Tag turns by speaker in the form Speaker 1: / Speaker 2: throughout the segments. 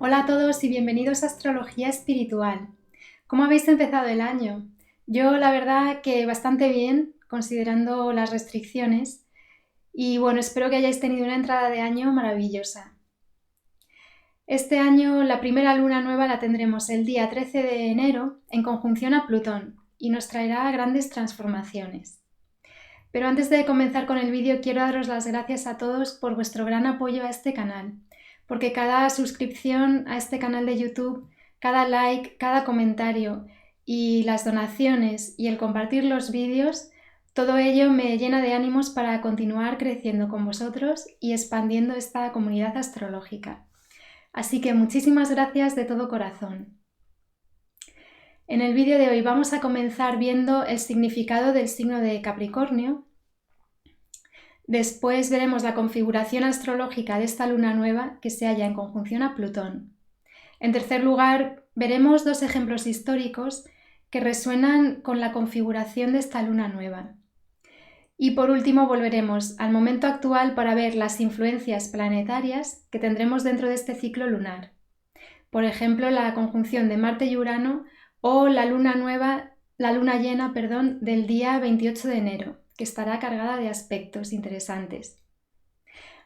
Speaker 1: Hola a todos y bienvenidos a Astrología Espiritual. ¿Cómo habéis empezado el año? Yo la verdad que bastante bien, considerando las restricciones, y bueno, espero que hayáis tenido una entrada de año maravillosa. Este año la primera luna nueva la tendremos el día 13 de enero en conjunción a Plutón y nos traerá grandes transformaciones. Pero antes de comenzar con el vídeo quiero daros las gracias a todos por vuestro gran apoyo a este canal, porque cada suscripción a este canal de YouTube, cada like, cada comentario y las donaciones y el compartir los vídeos, todo ello me llena de ánimos para continuar creciendo con vosotros y expandiendo esta comunidad astrológica. Así que muchísimas gracias de todo corazón. En el vídeo de hoy vamos a comenzar viendo el significado del signo de Capricornio. Después veremos la configuración astrológica de esta luna nueva que se halla en conjunción a Plutón. En tercer lugar, veremos dos ejemplos históricos que resuenan con la configuración de esta luna nueva. Y por último volveremos al momento actual para ver las influencias planetarias que tendremos dentro de este ciclo lunar. Por ejemplo, la conjunción de Marte y Urano o la luna llena, del día 28 de enero, que estará cargada de aspectos interesantes.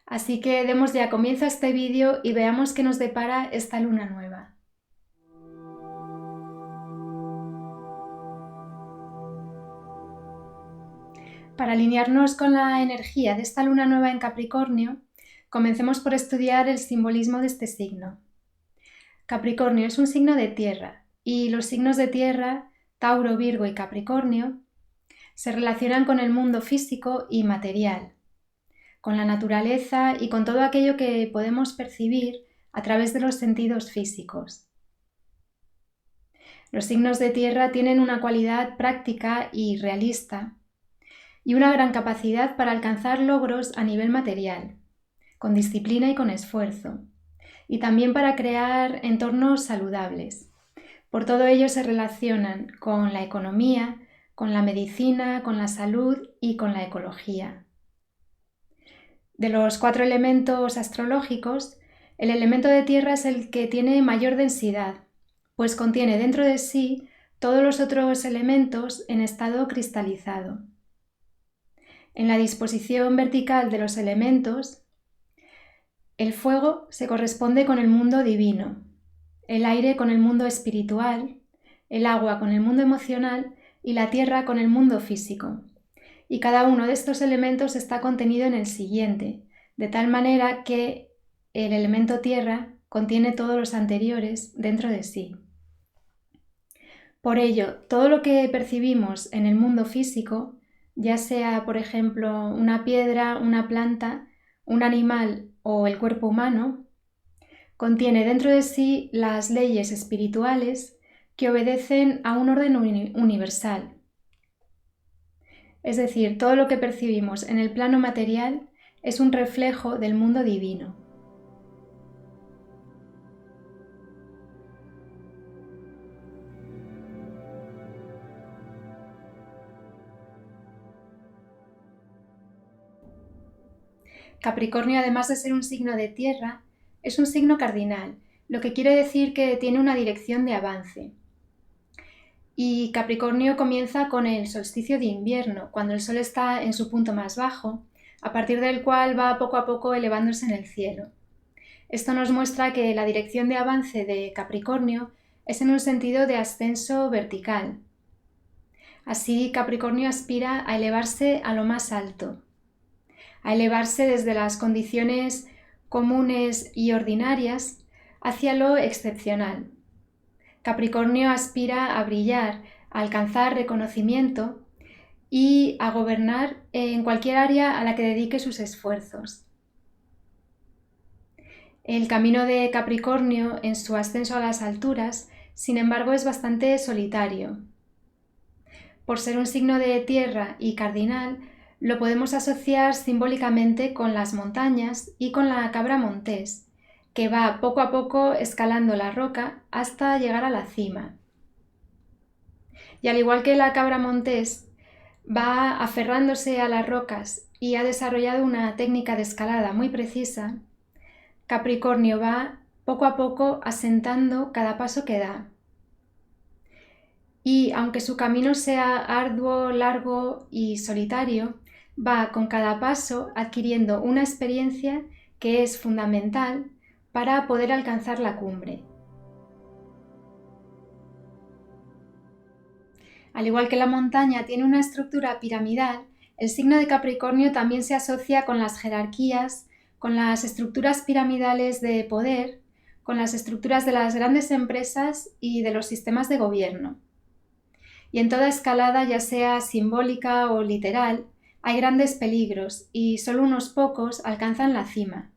Speaker 1: Así que demos ya comienzo a este vídeo y veamos qué nos depara esta luna nueva. Para alinearnos con la energía de esta luna nueva en Capricornio, comencemos por estudiar el simbolismo de este signo. Capricornio es un signo de tierra y los signos de tierra, Tauro, Virgo y Capricornio, se relacionan con el mundo físico y material, con la naturaleza y con todo aquello que podemos percibir a través de los sentidos físicos. Los signos de tierra tienen una cualidad práctica y realista y una gran capacidad para alcanzar logros a nivel material, con disciplina y con esfuerzo, y también para crear entornos saludables. Por todo ello se relacionan con la economía, con la medicina, con la salud y con la ecología. De los 4 elementos astrológicos, el elemento de tierra es el que tiene mayor densidad, pues contiene dentro de sí todos los otros elementos en estado cristalizado. En la disposición vertical de los elementos, el fuego se corresponde con el mundo divino, el aire con el mundo espiritual, el agua con el mundo emocional y la tierra con el mundo físico. Y cada uno de estos elementos está contenido en el siguiente, de tal manera que el elemento tierra contiene todos los anteriores dentro de sí. Por ello, todo lo que percibimos en el mundo físico, ya sea, por ejemplo, una piedra, una planta, un animal o el cuerpo humano, contiene dentro de sí las leyes espirituales que obedecen a un orden universal. Es decir, todo lo que percibimos en el plano material es un reflejo del mundo divino. Capricornio, además de ser un signo de tierra, es un signo cardinal, lo que quiere decir que tiene una dirección de avance. Y Capricornio comienza con el solsticio de invierno, cuando el Sol está en su punto más bajo, a partir del cual va poco a poco elevándose en el cielo. Esto nos muestra que la dirección de avance de Capricornio es en un sentido de ascenso vertical. Así, Capricornio aspira a elevarse a lo más alto, a elevarse desde las condiciones comunes y ordinarias hacia lo excepcional. Capricornio aspira a brillar, a alcanzar reconocimiento y a gobernar en cualquier área a la que dedique sus esfuerzos. El camino de Capricornio en su ascenso a las alturas, sin embargo, es bastante solitario. Por ser un signo de tierra y cardinal, lo podemos asociar simbólicamente con las montañas y con la cabra montés, que va poco a poco escalando la roca hasta llegar a la cima. Y al igual que la cabra montés va aferrándose a las rocas y ha desarrollado una técnica de escalada muy precisa, Capricornio va poco a poco asentando cada paso que da. Y aunque su camino sea arduo, largo y solitario, va con cada paso adquiriendo una experiencia que es fundamental para poder alcanzar la cumbre. Al igual que la montaña tiene una estructura piramidal, el signo de Capricornio también se asocia con las jerarquías, con las estructuras piramidales de poder, con las estructuras de las grandes empresas y de los sistemas de gobierno. Y en toda escalada, ya sea simbólica o literal, hay grandes peligros y solo unos pocos alcanzan la cima.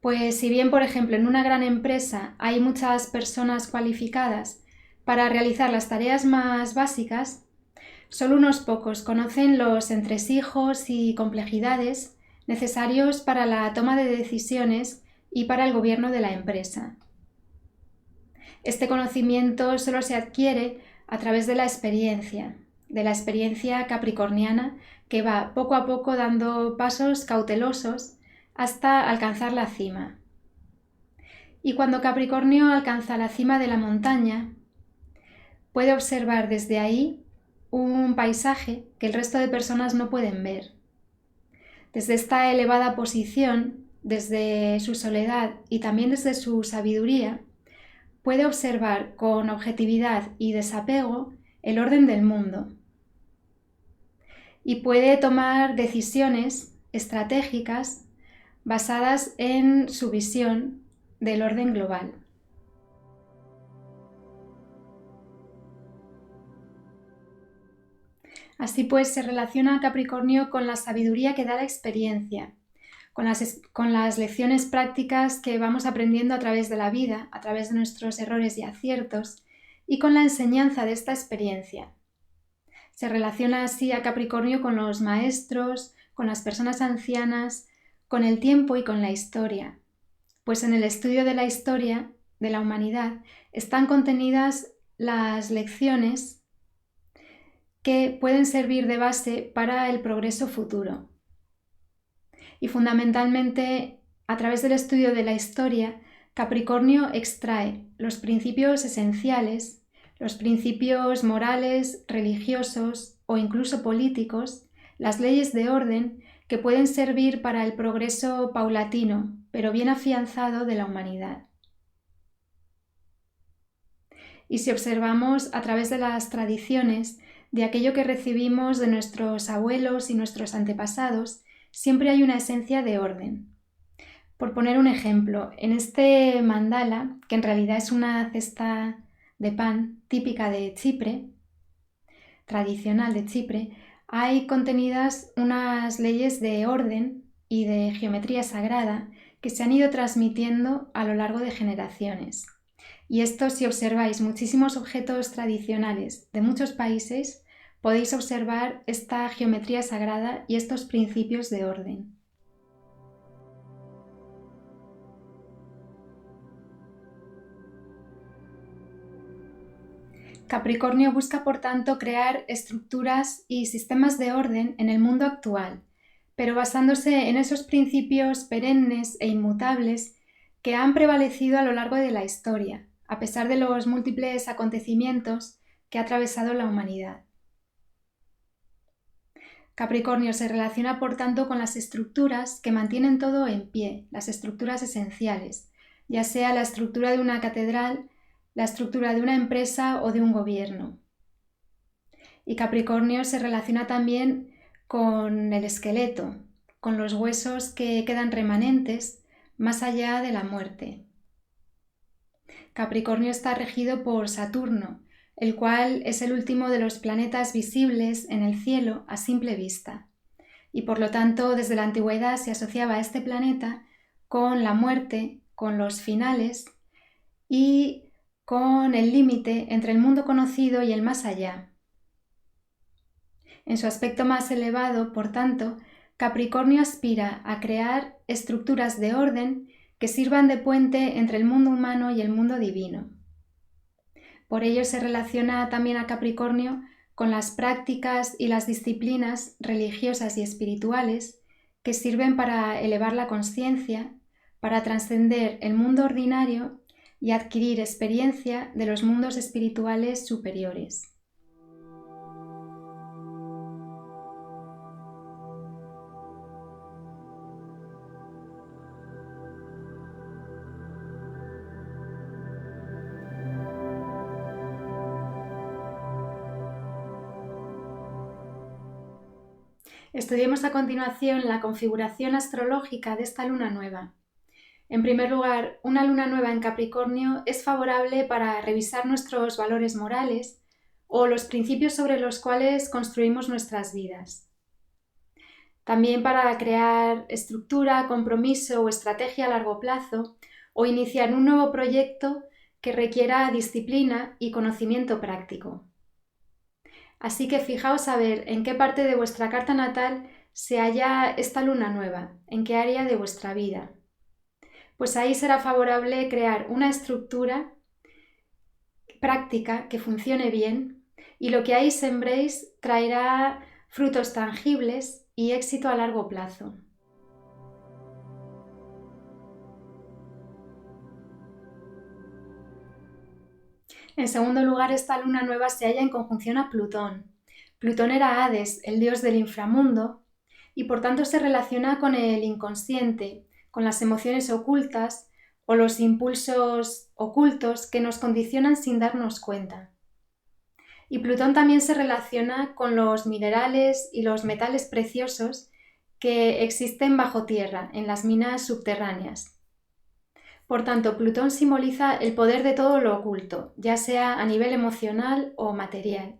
Speaker 1: Pues si bien, por ejemplo, en una gran empresa hay muchas personas cualificadas para realizar las tareas más básicas, solo unos pocos conocen los entresijos y complejidades necesarios para la toma de decisiones y para el gobierno de la empresa. Este conocimiento solo se adquiere a través de la experiencia capricorniana, que va poco a poco dando pasos cautelosos hasta alcanzar la cima. Y cuando Capricornio alcanza la cima de la montaña, puede observar desde ahí un paisaje que el resto de personas no pueden ver. Desde esta elevada posición, desde su soledad y también desde su sabiduría, puede observar con objetividad y desapego el orden del mundo y puede tomar decisiones estratégicas basadas en su visión del orden global. Así pues, se relaciona Capricornio con la sabiduría que da la experiencia, con las lecciones prácticas que vamos aprendiendo a través de la vida, a través de nuestros errores y aciertos, y con la enseñanza de esta experiencia. Se relaciona así a Capricornio con los maestros, con las personas ancianas, con el tiempo y con la historia, pues en el estudio de la historia de la humanidad están contenidas las lecciones que pueden servir de base para el progreso futuro. Y fundamentalmente, a través del estudio de la historia, Capricornio extrae los principios esenciales, los principios morales, religiosos o incluso políticos, las leyes de orden que pueden servir para el progreso paulatino, pero bien afianzado de la humanidad. Y si observamos a través de las tradiciones, de aquello que recibimos de nuestros abuelos y nuestros antepasados, siempre hay una esencia de orden. Por poner un ejemplo, en este mandala, que en realidad es una cesta de pan típica de Chipre, tradicional de Chipre, hay contenidas unas leyes de orden y de geometría sagrada que se han ido transmitiendo a lo largo de generaciones. Y esto, si observáis muchísimos objetos tradicionales de muchos países, podéis observar esta geometría sagrada y estos principios de orden. Capricornio busca, por tanto, crear estructuras y sistemas de orden en el mundo actual, pero basándose en esos principios perennes e inmutables que han prevalecido a lo largo de la historia, a pesar de los múltiples acontecimientos que ha atravesado la humanidad. Capricornio se relaciona, por tanto, con las estructuras que mantienen todo en pie, las estructuras esenciales, ya sea la estructura de una catedral, la estructura de una empresa o de un gobierno. Y Capricornio se relaciona también con el esqueleto, con los huesos que quedan remanentes más allá de la muerte. Capricornio está regido por Saturno, el cual es el último de los planetas visibles en el cielo a simple vista. Y por lo tanto, desde la antigüedad se asociaba a este planeta con la muerte, con los finales y con el límite entre el mundo conocido y el más allá. En su aspecto más elevado, por tanto, Capricornio aspira a crear estructuras de orden que sirvan de puente entre el mundo humano y el mundo divino. Por ello se relaciona también a Capricornio con las prácticas y las disciplinas religiosas y espirituales que sirven para elevar la consciencia, para trascender el mundo ordinario y adquirir experiencia de los mundos espirituales superiores. Estudiemos a continuación la configuración astrológica de esta luna nueva. En primer lugar, una luna nueva en Capricornio es favorable para revisar nuestros valores morales o los principios sobre los cuales construimos nuestras vidas. También para crear estructura, compromiso o estrategia a largo plazo o iniciar un nuevo proyecto que requiera disciplina y conocimiento práctico. Así que fijaos a ver en qué parte de vuestra carta natal se halla esta luna nueva, en qué área de vuestra vida. Pues ahí será favorable crear una estructura práctica que funcione bien y lo que ahí sembréis traerá frutos tangibles y éxito a largo plazo. En segundo lugar, esta luna nueva se halla en conjunción a Plutón. Plutón era Hades, el dios del inframundo, y por tanto se relaciona con el inconsciente, con las emociones ocultas o los impulsos ocultos que nos condicionan sin darnos cuenta. Y Plutón también se relaciona con los minerales y los metales preciosos que existen bajo tierra, en las minas subterráneas. Por tanto, Plutón simboliza el poder de todo lo oculto, ya sea a nivel emocional o material.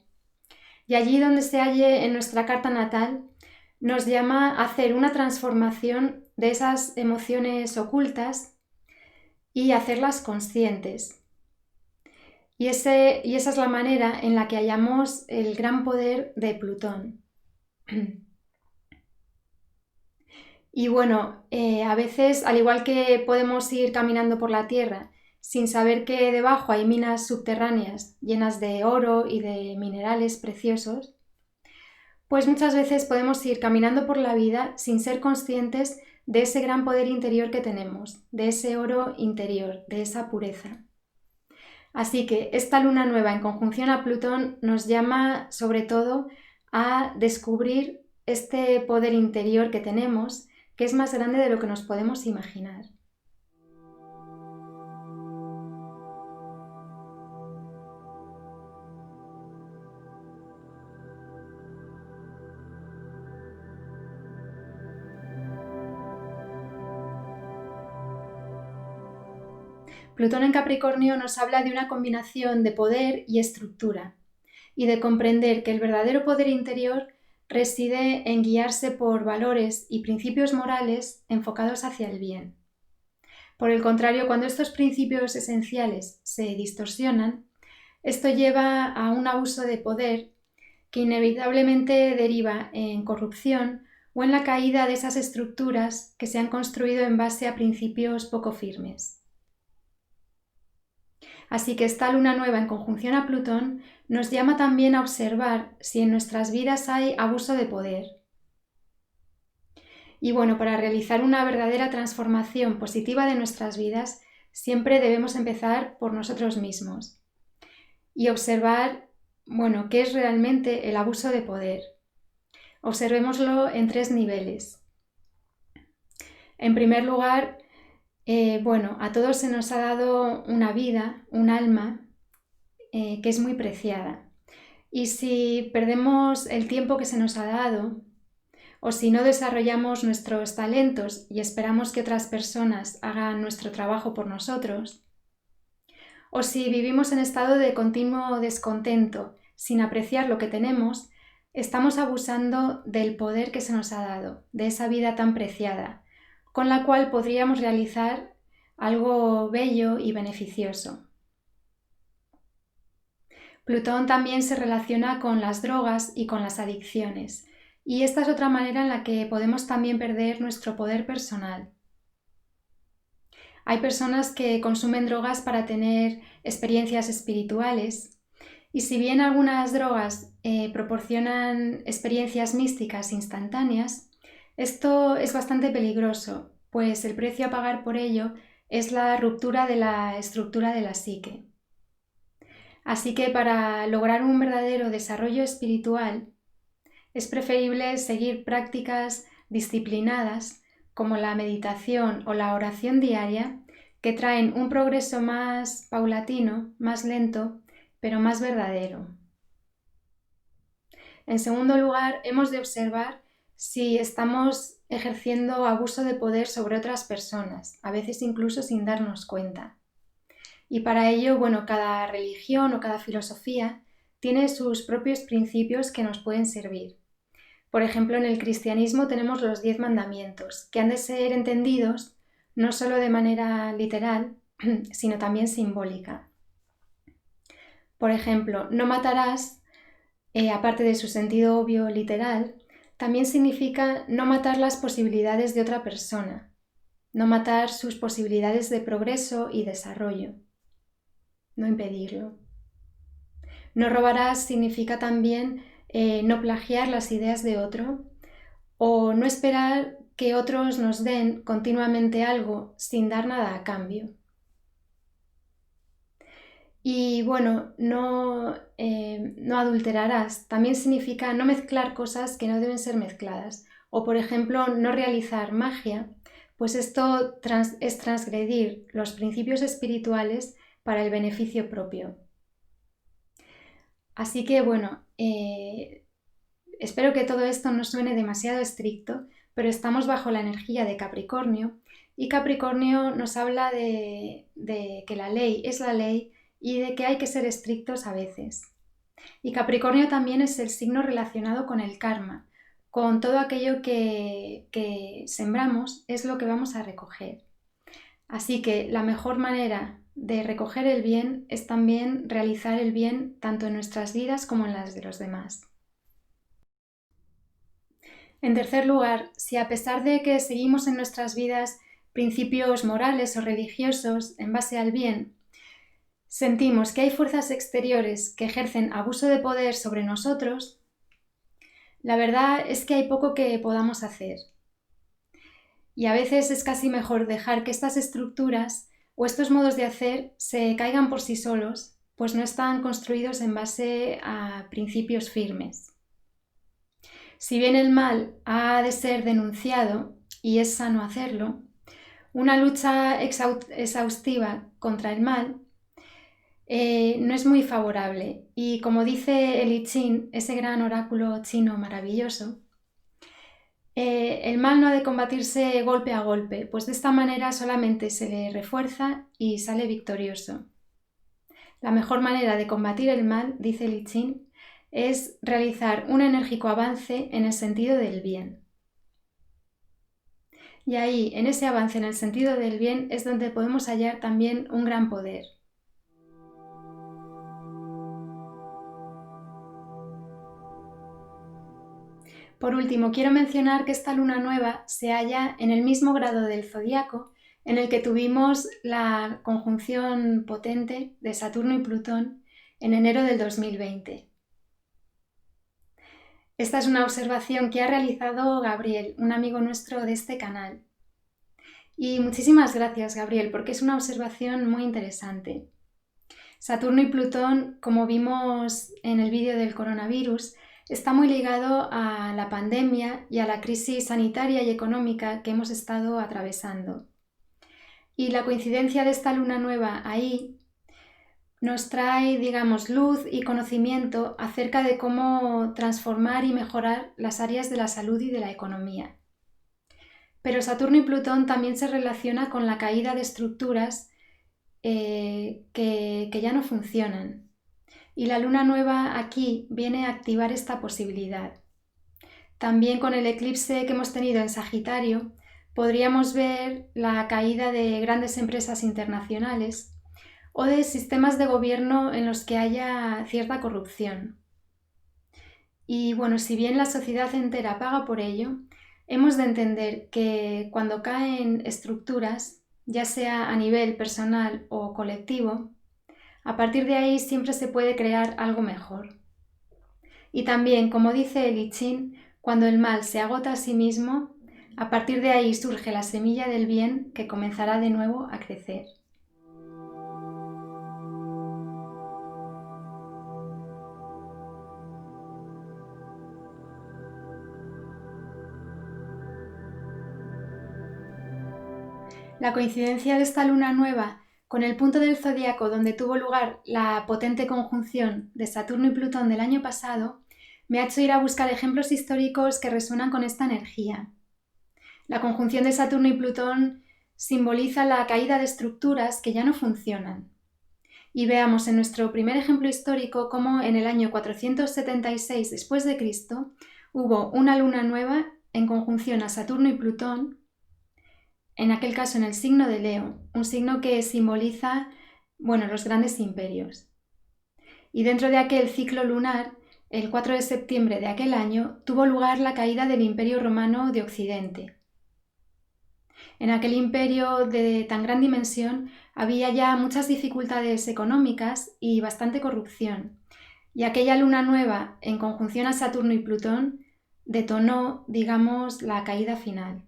Speaker 1: Y allí donde se halle en nuestra carta natal, nos llama a hacer una transformación de esas emociones ocultas y hacerlas conscientes. Y esa es la manera en la que hallamos el gran poder de Plutón. Y bueno, a veces, al igual que podemos ir caminando por la Tierra sin saber que debajo hay minas subterráneas llenas de oro y de minerales preciosos, pues muchas veces podemos ir caminando por la vida sin ser conscientes de ese gran poder interior que tenemos, de ese oro interior, de esa pureza. Así que esta luna nueva en conjunción a Plutón nos llama sobre todo a descubrir este poder interior que tenemos, que es más grande de lo que nos podemos imaginar. Plutón en Capricornio nos habla de una combinación de poder y estructura, y de comprender que el verdadero poder interior reside en guiarse por valores y principios morales enfocados hacia el bien. Por el contrario, cuando estos principios esenciales se distorsionan, esto lleva a un abuso de poder que inevitablemente deriva en corrupción o en la caída de esas estructuras que se han construido en base a principios poco firmes. Así que esta luna nueva en conjunción a Plutón nos llama también a observar si en nuestras vidas hay abuso de poder. Y bueno, para realizar una verdadera transformación positiva de nuestras vidas, siempre debemos empezar por nosotros mismos y observar, qué es realmente el abuso de poder. Observémoslo en 3 niveles. En primer lugar, a todos se nos ha dado una vida, un alma, que es muy preciada. Y si perdemos el tiempo que se nos ha dado, o si no desarrollamos nuestros talentos y esperamos que otras personas hagan nuestro trabajo por nosotros, o si vivimos en estado de continuo descontento sin apreciar lo que tenemos, estamos abusando del poder que se nos ha dado, de esa vida tan preciada, con la cual podríamos realizar algo bello y beneficioso. Plutón también se relaciona con las drogas y con las adicciones, y esta es otra manera en la que podemos también perder nuestro poder personal. Hay personas que consumen drogas para tener experiencias espirituales, y si bien algunas drogas proporcionan experiencias místicas instantáneas, esto es bastante peligroso, pues el precio a pagar por ello es la ruptura de la estructura de la psique. Así que para lograr un verdadero desarrollo espiritual es preferible seguir prácticas disciplinadas como la meditación o la oración diaria, que traen un progreso más paulatino, más lento, pero más verdadero. En segundo lugar, hemos de observar si estamos ejerciendo abuso de poder sobre otras personas, a veces incluso sin darnos cuenta. Y para ello, cada religión o cada filosofía tiene sus propios principios que nos pueden servir. Por ejemplo, en el cristianismo tenemos los 10 mandamientos, que han de ser entendidos no solo de manera literal, sino también simbólica. Por ejemplo, no matarás, aparte de su sentido obvio literal, también significa no matar las posibilidades de otra persona, no matar sus posibilidades de progreso y desarrollo, no impedirlo. No robarás significa también no plagiar las ideas de otro o no esperar que otros nos den continuamente algo sin dar nada a cambio. Y no adulterarás también significa no mezclar cosas que no deben ser mezcladas. O por ejemplo, no realizar magia, pues esto es transgredir los principios espirituales para el beneficio propio. Así que espero que todo esto no suene demasiado estricto, pero estamos bajo la energía de Capricornio y Capricornio nos habla de que la ley es la ley y de que hay que ser estrictos a veces. Y Capricornio también es el signo relacionado con el karma, con todo aquello que sembramos es lo que vamos a recoger. Así que la mejor manera de recoger el bien es también realizar el bien tanto en nuestras vidas como en las de los demás. En tercer lugar, si a pesar de que seguimos en nuestras vidas principios morales o religiosos en base al bien, sentimos que hay fuerzas exteriores que ejercen abuso de poder sobre nosotros, la verdad es que hay poco que podamos hacer. Y a veces es casi mejor dejar que estas estructuras o estos modos de hacer se caigan por sí solos, pues no están construidos en base a principios firmes. Si bien el mal ha de ser denunciado, y es sano hacerlo, una lucha exhaustiva contra el mal no es muy favorable. Y como dice el I Ching, ese gran oráculo chino maravilloso, el mal no ha de combatirse golpe a golpe, pues de esta manera solamente se le refuerza y sale victorioso. La mejor manera de combatir el mal, dice el I Ching, es realizar un enérgico avance en el sentido del bien. Y ahí, en ese avance en el sentido del bien, es donde podemos hallar también un gran poder. Por último, quiero mencionar que esta luna nueva se halla en el mismo grado del zodiaco en el que tuvimos la conjunción potente de Saturno y Plutón en enero del 2020. Esta es una observación que ha realizado Gabriel, un amigo nuestro de este canal. Y muchísimas gracias, Gabriel, porque es una observación muy interesante. Saturno y Plutón, como vimos en el vídeo del coronavirus, está muy ligado a la pandemia y a la crisis sanitaria y económica que hemos estado atravesando. Y la coincidencia de esta luna nueva ahí nos trae, luz y conocimiento acerca de cómo transformar y mejorar las áreas de la salud y de la economía. Pero Saturno y Plutón también se relaciona con la caída de estructuras que ya no funcionan. Y la luna nueva aquí viene a activar esta posibilidad. También con el eclipse que hemos tenido en Sagitario, podríamos ver la caída de grandes empresas internacionales o de sistemas de gobierno en los que haya cierta corrupción. Y si bien la sociedad entera paga por ello, hemos de entender que cuando caen estructuras, ya sea a nivel personal o colectivo, a partir de ahí siempre se puede crear algo mejor. Y también, como dice el I Ching, cuando el mal se agota a sí mismo, A partir de ahí surge la semilla del bien que comenzará de nuevo a crecer. La coincidencia de esta luna nueva con el punto del zodíaco donde tuvo lugar la potente conjunción de Saturno y Plutón del año pasado me ha hecho ir a buscar ejemplos históricos que resuenan con esta energía. La conjunción de Saturno y Plutón simboliza la caída de estructuras que ya no funcionan. Y veamos en nuestro primer ejemplo histórico cómo en el año 476 después de Cristo hubo una luna nueva en conjunción a Saturno y Plutón, en aquel caso en el signo de Leo, un signo que simboliza, los grandes imperios. Y dentro de aquel ciclo lunar, el 4 de septiembre de aquel año, tuvo lugar la caída del Imperio Romano de Occidente. En aquel imperio de tan gran dimensión había ya muchas dificultades económicas y bastante corrupción, y aquella luna nueva, en conjunción a Saturno y Plutón, detonó, la caída final.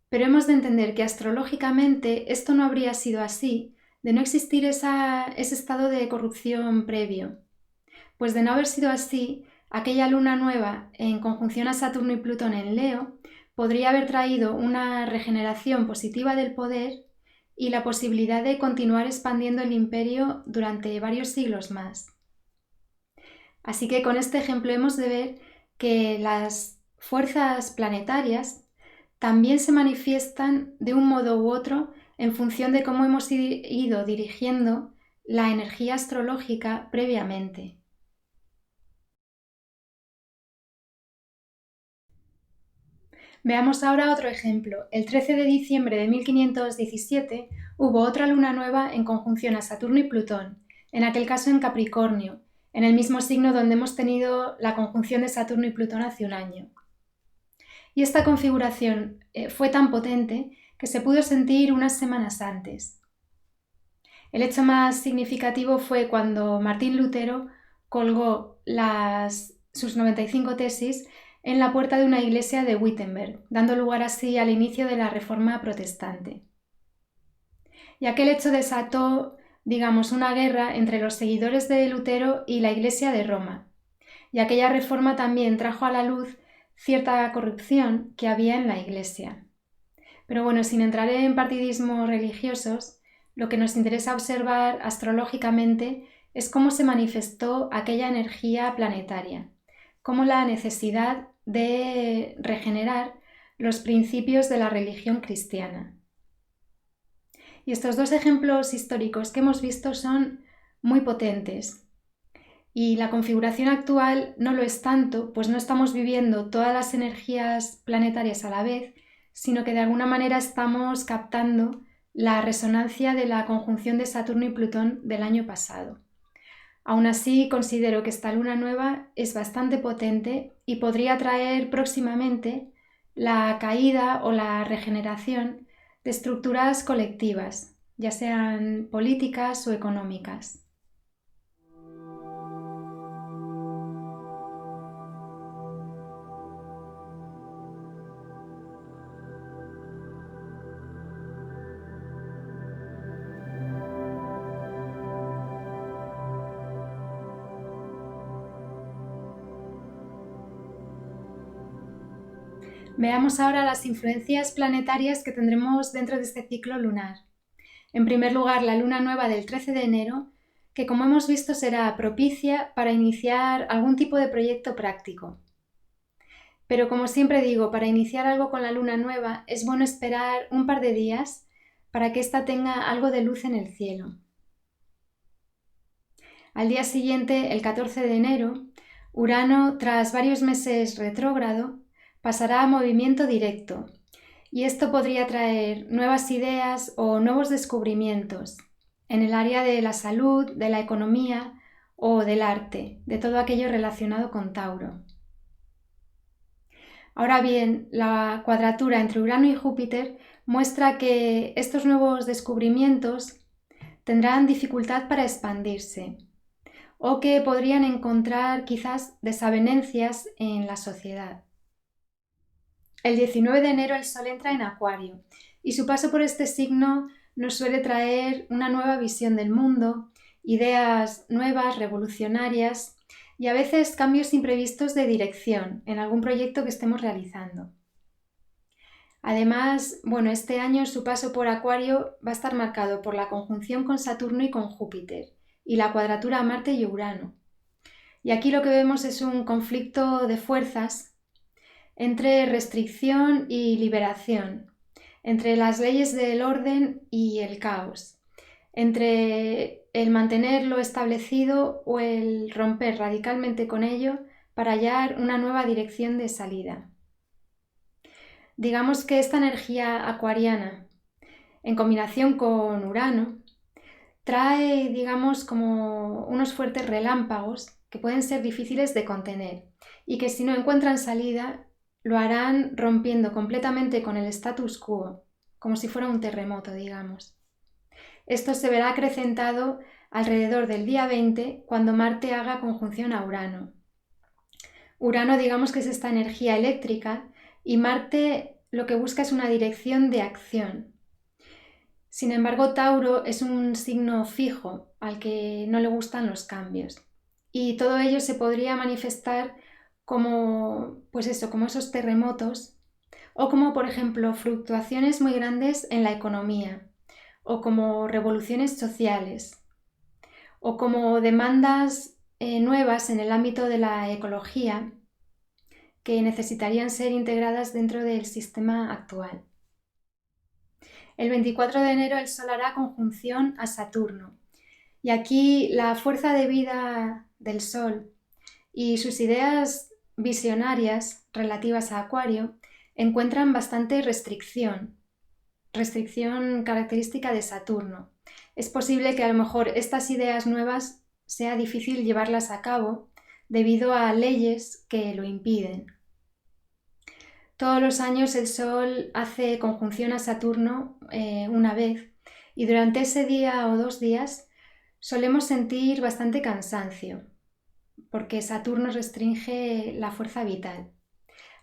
Speaker 1: Pero hemos de entender que astrológicamente esto no habría sido así, de no existir ese estado de corrupción previo. Pues de no haber sido así, aquella luna nueva en conjunción a Saturno y Plutón en Leo podría haber traído una regeneración positiva del poder y la posibilidad de continuar expandiendo el imperio durante varios siglos más. Así que con este ejemplo hemos de ver que las fuerzas planetarias también se manifiestan de un modo u otro en función de cómo hemos ido dirigiendo la energía astrológica previamente. Veamos ahora otro ejemplo. El 13 de diciembre de 1517 hubo otra luna nueva en conjunción a Saturno y Plutón, en aquel caso en Capricornio, en el mismo signo donde hemos tenido la conjunción de Saturno y Plutón hace un año. Y esta configuración fue tan potente que se pudo sentir unas semanas antes. El hecho más significativo fue cuando Martín Lutero colgó sus 95 tesis en la puerta de una iglesia de Wittenberg, dando lugar así al inicio de la Reforma protestante. Y aquel hecho desató, una guerra entre los seguidores de Lutero y la Iglesia de Roma. Y aquella reforma también trajo a la luz cierta corrupción que había en la Iglesia. Pero sin entrar en partidismos religiosos, lo que nos interesa observar astrológicamente es cómo se manifestó aquella energía planetaria, cómo la necesidad de regenerar los principios de la religión cristiana. Y estos dos ejemplos históricos que hemos visto son muy potentes. Y la configuración actual no lo es tanto, pues no estamos viviendo todas las energías planetarias a la vez, sino que de alguna manera estamos captando la resonancia de la conjunción de Saturno y Plutón del año pasado. Aún así, considero que esta luna nueva es bastante potente y podría traer próximamente la caída o la regeneración de estructuras colectivas, ya sean políticas o económicas. Veamos ahora las influencias planetarias que tendremos dentro de este ciclo lunar. En primer lugar, la luna nueva del 13 de enero, que como hemos visto será propicia para iniciar algún tipo de proyecto práctico. Pero como siempre digo, para iniciar algo con la luna nueva es bueno esperar un par de días para que ésta tenga algo de luz en el cielo. Al día siguiente, el 14 de enero, Urano, tras varios meses retrógrado, pasará a movimiento directo, y esto podría traer nuevas ideas o nuevos descubrimientos en el área de la salud, de la economía o del arte, de todo aquello relacionado con Tauro. Ahora bien, la cuadratura entre Urano y Júpiter muestra que estos nuevos descubrimientos tendrán dificultad para expandirse o que podrían encontrar quizás desavenencias en la sociedad. El 19 de enero el Sol entra en Acuario y su paso por este signo nos suele traer una nueva visión del mundo, ideas nuevas, revolucionarias y a veces cambios imprevistos de dirección en algún proyecto que estemos realizando. Además, este año su paso por Acuario va a estar marcado por la conjunción con Saturno y con Júpiter y la cuadratura a Marte y Urano. Y aquí lo que vemos es un conflicto de fuerzas entre restricción y liberación, entre las leyes del orden y el caos, entre el mantener lo establecido o el romper radicalmente con ello para hallar una nueva dirección de salida. Digamos que esta energía acuariana, en combinación con Urano, trae, como unos fuertes relámpagos que pueden ser difíciles de contener y que si no encuentran salida, lo harán rompiendo completamente con el status quo, como si fuera un terremoto, digamos. Esto se verá acrecentado alrededor del día 20, cuando Marte haga conjunción a Urano. Urano, digamos que es esta energía eléctrica, y Marte lo que busca es una dirección de acción. Sin embargo, Tauro es un signo fijo al que no le gustan los cambios. Y todo ello se podría manifestar como esos terremotos, o como, por ejemplo, fluctuaciones muy grandes en la economía, o como revoluciones sociales, o como demandas nuevas en el ámbito de la ecología que necesitarían ser integradas dentro del sistema actual. El 24 de enero el Sol hará conjunción a Saturno, y aquí la fuerza de vida del Sol y sus ideas visionarias relativas a Acuario encuentran bastante restricción característica de Saturno. Es posible que a lo mejor estas ideas nuevas sea difícil llevarlas a cabo debido a leyes que lo impiden. Todos los años el Sol hace conjunción a Saturno una vez, y durante ese día o 2 días solemos sentir bastante cansancio, porque Saturno restringe la fuerza vital.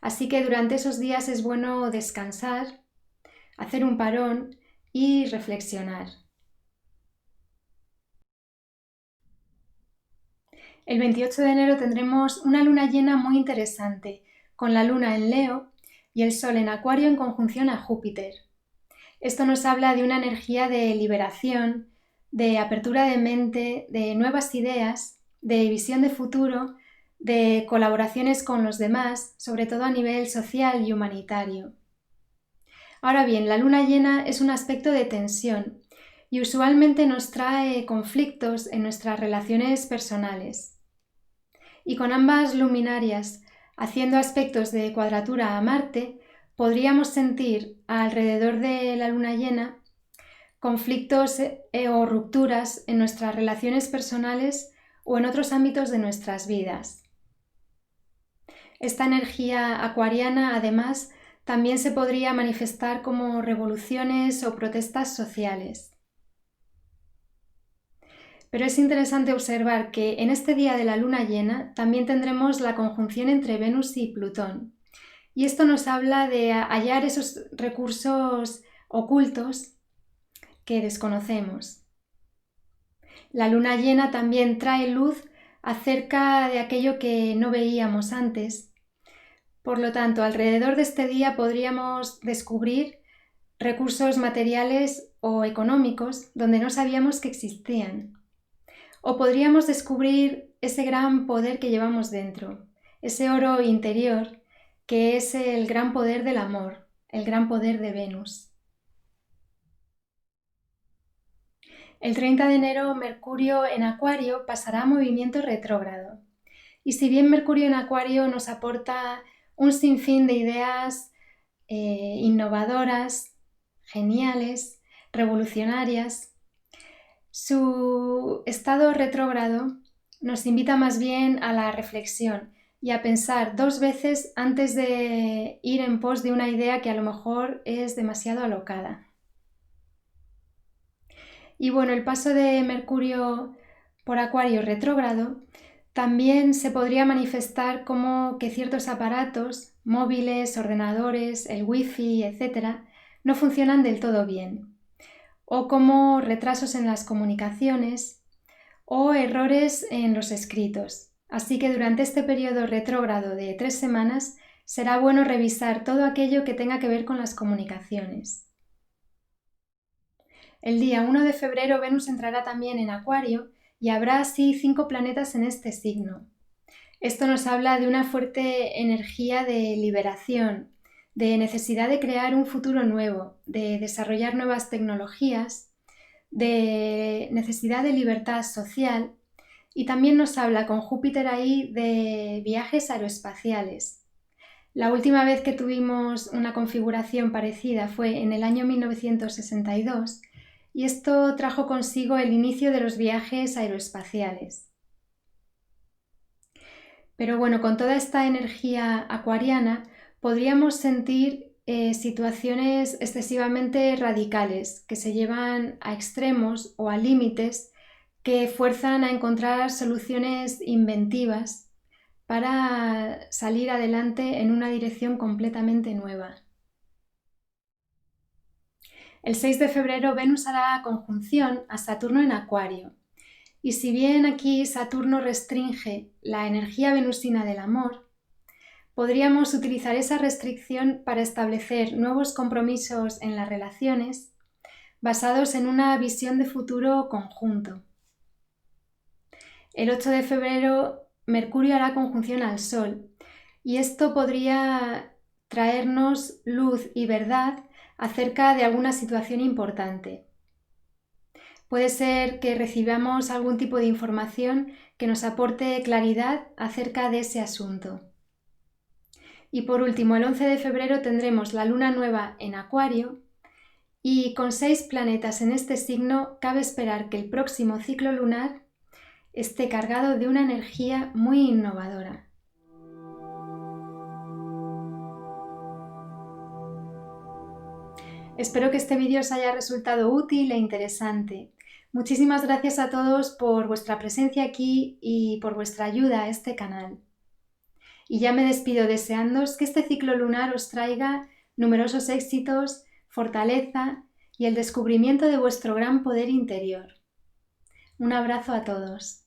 Speaker 1: Así que durante esos días es bueno descansar, hacer un parón y reflexionar. El 28 de enero tendremos una luna llena muy interesante, con la luna en Leo y el Sol en Acuario en conjunción a Júpiter. Esto nos habla de una energía de liberación, de apertura de mente, de nuevas ideas, de visión de futuro, de colaboraciones con los demás, sobre todo a nivel social y humanitario. Ahora bien, la luna llena es un aspecto de tensión y usualmente nos trae conflictos en nuestras relaciones personales. Y con ambas luminarias haciendo aspectos de cuadratura a Marte, podríamos sentir alrededor de la luna llena conflictos o rupturas en nuestras relaciones personales o en otros ámbitos de nuestras vidas. Esta energía acuariana, además, también se podría manifestar como revoluciones o protestas sociales. Pero es interesante observar que en este día de la luna llena también tendremos la conjunción entre Venus y Plutón. Y esto nos habla de hallar esos recursos ocultos que desconocemos. La luna llena también trae luz acerca de aquello que no veíamos antes. Por lo tanto, alrededor de este día podríamos descubrir recursos materiales o económicos donde no sabíamos que existían. O podríamos descubrir ese gran poder que llevamos dentro, ese oro interior que es el gran poder del amor, el gran poder de Venus. El 30 de enero Mercurio en Acuario pasará a movimiento retrógrado. Y si bien Mercurio en Acuario nos aporta un sinfín de ideas innovadoras, geniales, revolucionarias, su estado retrógrado nos invita más bien a la reflexión y a pensar 2 veces antes de ir en pos de una idea que a lo mejor es demasiado alocada. Y el paso de Mercurio por Acuario retrógrado también se podría manifestar como que ciertos aparatos móviles, ordenadores, el wifi, etc., no funcionan del todo bien, o como retrasos en las comunicaciones o errores en los escritos. Así que durante este periodo retrógrado de 3 semanas será bueno revisar todo aquello que tenga que ver con las comunicaciones. El día 1 de febrero Venus entrará también en Acuario y habrá así 5 planetas en este signo. Esto nos habla de una fuerte energía de liberación, de necesidad de crear un futuro nuevo, de desarrollar nuevas tecnologías, de necesidad de libertad social, y también nos habla con Júpiter ahí de viajes aeroespaciales. La última vez que tuvimos una configuración parecida fue en el año 1962 y esto trajo consigo el inicio de los viajes aeroespaciales. Pero bueno, con toda esta energía acuariana podríamos sentir situaciones excesivamente radicales que se llevan a extremos o a límites que fuerzan a encontrar soluciones inventivas para salir adelante en una dirección completamente nueva. El 6 de febrero Venus hará conjunción a Saturno en Acuario. Y si bien aquí Saturno restringe la energía venusina del amor, podríamos utilizar esa restricción para establecer nuevos compromisos en las relaciones basados en una visión de futuro conjunto. El 8 de febrero Mercurio hará conjunción al Sol y esto podría traernos luz y verdad acerca de alguna situación importante. Puede ser que recibamos algún tipo de información que nos aporte claridad acerca de ese asunto. Y por último, el 11 de febrero tendremos la luna nueva en Acuario y con 6 planetas en este signo cabe esperar que el próximo ciclo lunar esté cargado de una energía muy innovadora. Espero que este vídeo os haya resultado útil e interesante. Muchísimas gracias a todos por vuestra presencia aquí y por vuestra ayuda a este canal. Y ya me despido deseándoos que este ciclo lunar os traiga numerosos éxitos, fortaleza y el descubrimiento de vuestro gran poder interior. Un abrazo a todos.